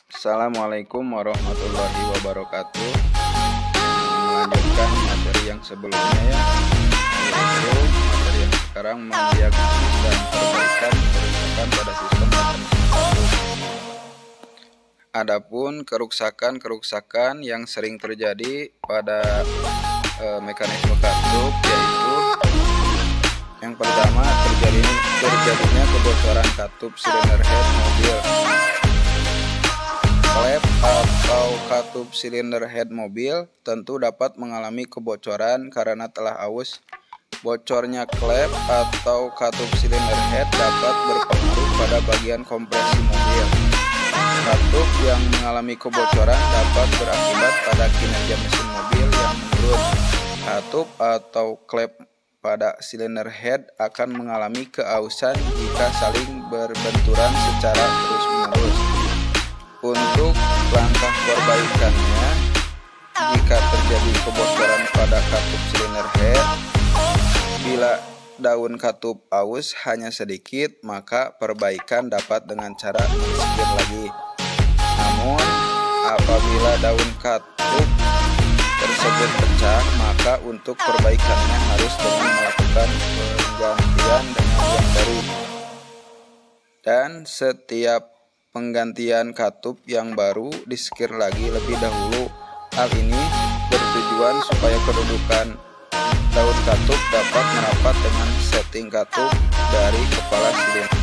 Assalamualaikum warahmatullahi wabarakatuh. Melanjutkan materi yang sebelumnya ya, yaitu materi yang sekarang mendiagnosis dan perbaikan kerusakan pada sistem mekanisme katup. Adapun kerusakan yang sering terjadi pada mekanisme katup, yaitu yang pertama terjadinya kebocoran katup silinder head mobil. Klep atau katup silinder head mobil tentu dapat mengalami kebocoran karena telah aus. Bocornya klep atau katup silinder head dapat berpengaruh pada bagian kompresi mobil. Katup yang mengalami kebocoran dapat berakibat pada kinerja mesin mobil yang menurun. Katup atau klep pada silinder head akan mengalami keausan jika saling berbenturan secara terus-menerus. Untuk langkah perbaikannya, jika terjadi kebocoran pada katup silinder head, bila daun katup aus hanya sedikit, maka perbaikan dapat dengan cara mensikir lagi. Namun, apabila daun katup tersebut pecah, maka untuk perbaikannya harus dengan melakukan penggantian dengan yang baru. Dan setiap penggantian katup yang baru disekir lagi lebih dahulu. Hal ini bertujuan supaya kedudukan daun katup dapat merapat dengan setting katup dari kepala silinder.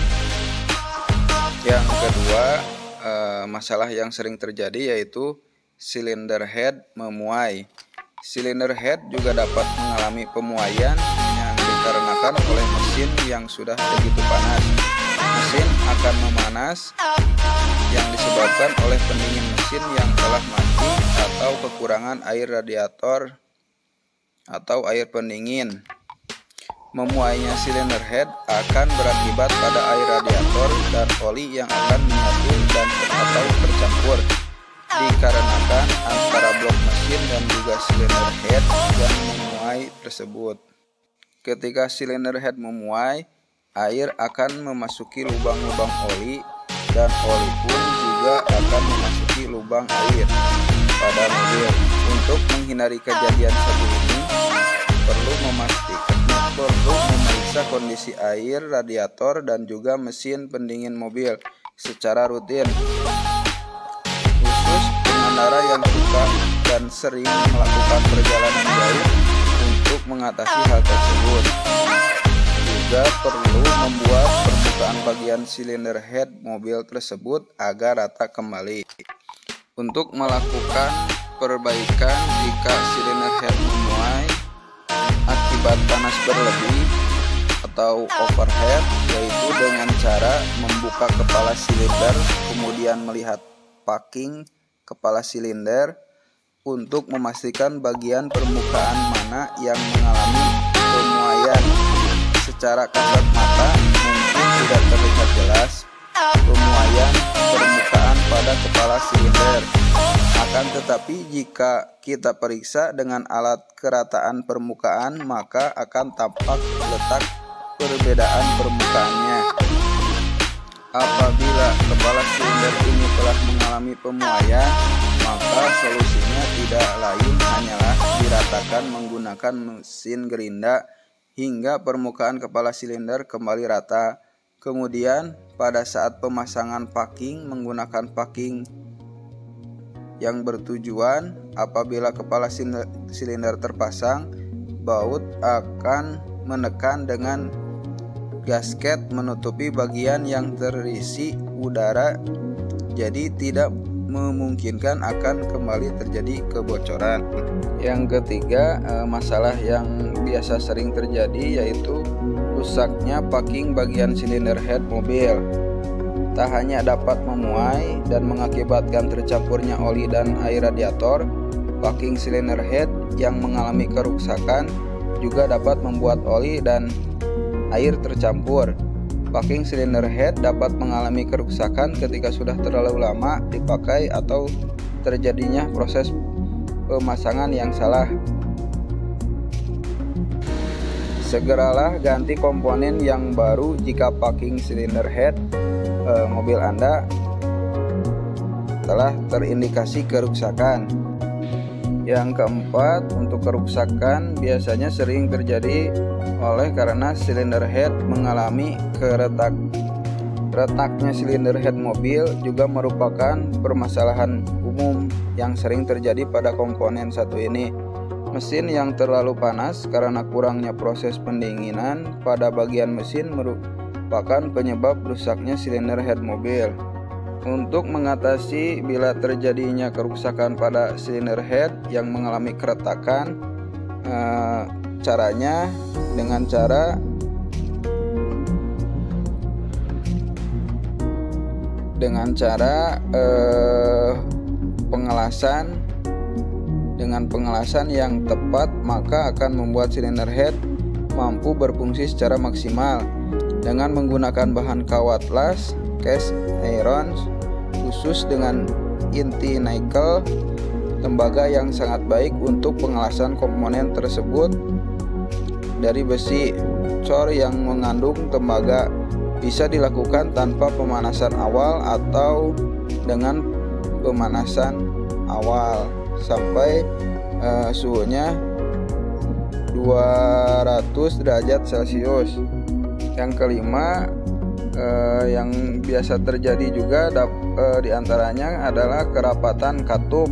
Yang kedua, masalah yang sering terjadi yaitu silinder head memuai. Silinder head juga dapat mengalami pemuaian yang dikarenakan oleh mesin yang sudah begitu panas. Mesin akan memanas yang disebabkan oleh pendingin mesin yang telah mati atau kekurangan air radiator atau air pendingin. Memuainya silinder head akan berakibat pada air radiator dan oli yang akan menyatu dan atau tercampur, dikarenakan antara blok mesin dan juga silinder head yang memuai tersebut. Ketika silinder head memuai, air akan memasuki lubang-lubang oli dan oli pun juga akan memasuki lubang air pada mobil. Untuk menghindari kejadian seperti ini, perlu memeriksa kondisi air radiator dan juga mesin pendingin mobil secara rutin. Khusus pengendara yang suka dan sering melakukan perjalanan jauh untuk mengatasi hal tersebut. Juga perlu membuat permukaan bagian silinder head mobil tersebut agar rata kembali. Untuk melakukan perbaikan jika silinder head memuai akibat panas berlebih atau overhead, yaitu dengan cara membuka kepala silinder kemudian melihat packing kepala silinder untuk memastikan bagian permukaan mana yang mengalami pemuaian. Secara kasat mata mungkin tidak terlihat jelas pemuaian permukaan pada kepala silinder. Akan tetapi jika kita periksa dengan alat kerataan permukaan, maka akan tampak letak perbedaan permukaannya. Apabila kepala silinder ini telah mengalami pemuaian, maka solusinya tidak lain hanyalah diratakan menggunakan mesin gerinda hingga permukaan kepala silinder kembali rata. Kemudian pada saat pemasangan packing menggunakan packing yang bertujuan, apabila kepala silinder terpasang, baut akan menekan dengan gasket menutupi bagian yang terisi udara, jadi tidak memungkinkan akan kembali terjadi kebocoran. Yang ketiga, masalah yang biasa sering terjadi yaitu rusaknya packing bagian silinder head mobil. Tak hanya dapat memuai dan mengakibatkan tercampurnya oli dan air radiator, packing silinder head yang mengalami kerusakan juga dapat membuat oli dan air tercampur. Packing silinder head dapat mengalami kerusakan ketika sudah terlalu lama dipakai atau terjadinya proses pemasangan yang salah. Segeralah ganti komponen yang baru jika packing silinder head mobil Anda telah terindikasi kerusakan. Yang keempat, untuk kerusakan biasanya sering terjadi karena silinder head mengalami retaknya silinder head mobil juga merupakan permasalahan umum yang sering terjadi pada komponen satu ini. Mesin yang terlalu panas karena kurangnya proses pendinginan pada bagian mesin merupakan penyebab rusaknya silinder head mobil. Untuk mengatasi bila terjadinya kerusakan pada silinder head yang mengalami keretakan, caranya dengan cara pengelasan yang tepat, maka akan membuat silinder head mampu berfungsi secara maksimal. Dengan menggunakan bahan kawat las cast iron khusus dengan inti nikel, tembaga yang sangat baik untuk pengelasan komponen tersebut dari besi. Cor yang mengandung tembaga bisa dilakukan tanpa pemanasan awal atau dengan pemanasan awal sampai suhunya 200 derajat Celcius. Yang kelima, yang biasa terjadi juga diantaranya adalah kerapatan katup.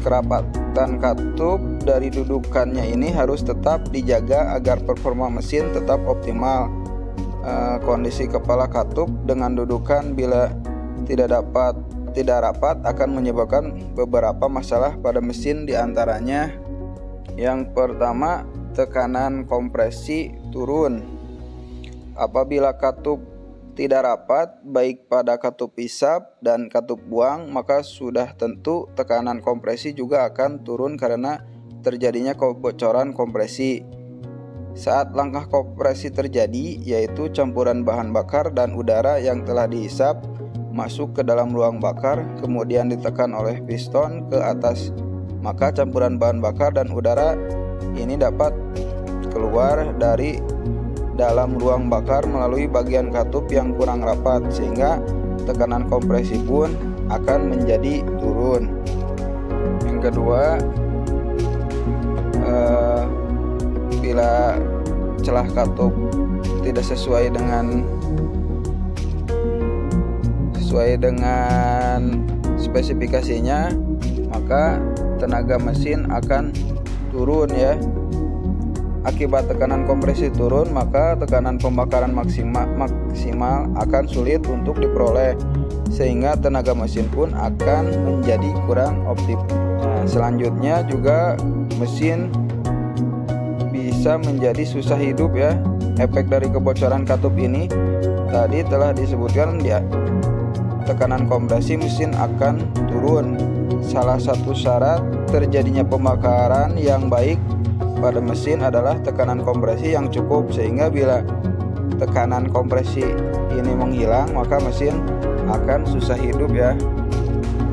Kerapatan katup dari dudukannya ini harus tetap dijaga agar performa mesin tetap optimal. Kondisi kepala katup dengan dudukan bila tidak rapat akan menyebabkan beberapa masalah pada mesin, diantaranya yang pertama, tekanan kompresi turun. Apabila katup tidak rapat baik pada katup isap dan katup buang, maka sudah tentu tekanan kompresi juga akan turun karena terjadinya kebocoran kompresi. Saat langkah kompresi terjadi, yaitu campuran bahan bakar dan udara yang telah dihisap masuk ke dalam ruang bakar kemudian ditekan oleh piston ke atas, maka campuran bahan bakar dan udara ini dapat keluar dari dalam ruang bakar melalui bagian katup yang kurang rapat, sehingga tekanan kompresi pun akan menjadi turun. Yang kedua, bila celah katup tidak sesuai dengan spesifikasinya, maka tenaga mesin akan turun ya. Akibat tekanan kompresi turun, maka tekanan pembakaran maksimal akan sulit untuk diperoleh, sehingga tenaga mesin pun akan menjadi kurang optimal. Selanjutnya juga mesin bisa menjadi susah hidup ya. Efek dari kebocoran katup ini tadi telah disebutkan dia. Tekanan kompresi mesin akan turun. Salah satu syarat terjadinya pembakaran yang baik pada mesin adalah tekanan kompresi yang cukup, sehingga bila tekanan kompresi ini menghilang maka mesin akan susah hidup ya.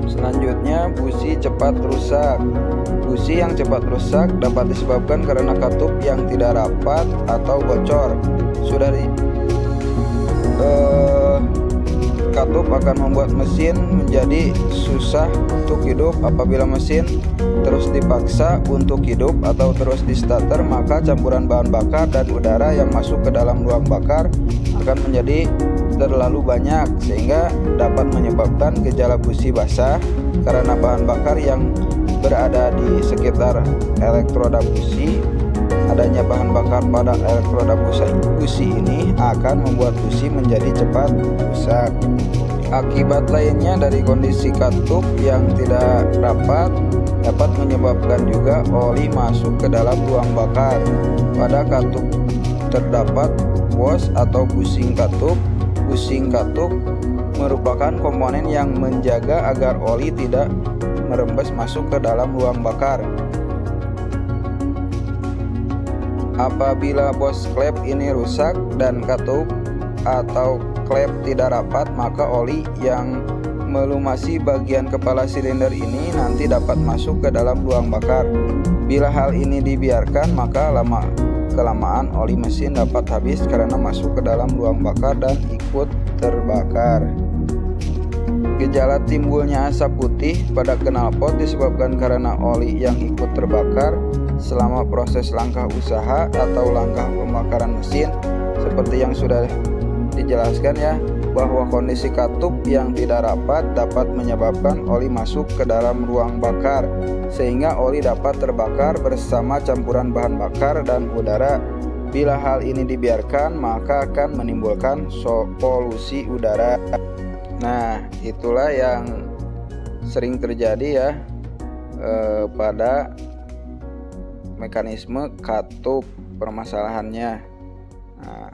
Selanjutnya, busi cepat rusak. Busi yang cepat rusak dapat disebabkan karena katup yang tidak rapat atau bocor. Katup akan membuat mesin menjadi susah untuk hidup. Apabila mesin terus dipaksa untuk hidup atau terus di starter, maka campuran bahan bakar dan udara yang masuk ke dalam ruang bakar akan menjadi terlalu banyak, sehingga dapat menyebabkan gejala busi basah karena bahan bakar yang berada di sekitar elektroda busi. Adanya bahan bakar pada elektroda busi ini akan membuat busi menjadi cepat rusak. Akibat lainnya dari kondisi katup yang tidak rapat dapat menyebabkan juga oli masuk ke dalam ruang bakar. Pada katup terdapat was atau busing katup. Busing katup merupakan komponen yang menjaga agar oli tidak merembes masuk ke dalam ruang bakar. Apabila bos klep ini rusak dan katup atau klep tidak rapat, maka oli yang melumasi bagian kepala silinder ini nanti dapat masuk ke dalam ruang bakar. Bila hal ini dibiarkan, maka kelamaan oli mesin dapat habis karena masuk ke dalam ruang bakar dan ikut terbakar. Gejala timbulnya asap putih pada knalpot disebabkan karena oli yang ikut terbakar selama proses langkah usaha atau langkah pembakaran mesin. Seperti yang sudah dijelaskan ya, bahwa kondisi katup yang tidak rapat dapat menyebabkan oli masuk ke dalam ruang bakar, sehingga oli dapat terbakar bersama campuran bahan bakar dan udara. Bila hal ini dibiarkan, maka akan menimbulkan polusi udara. Nah, itulah yang sering terjadi ya pada mekanisme katup permasalahannya. Nah,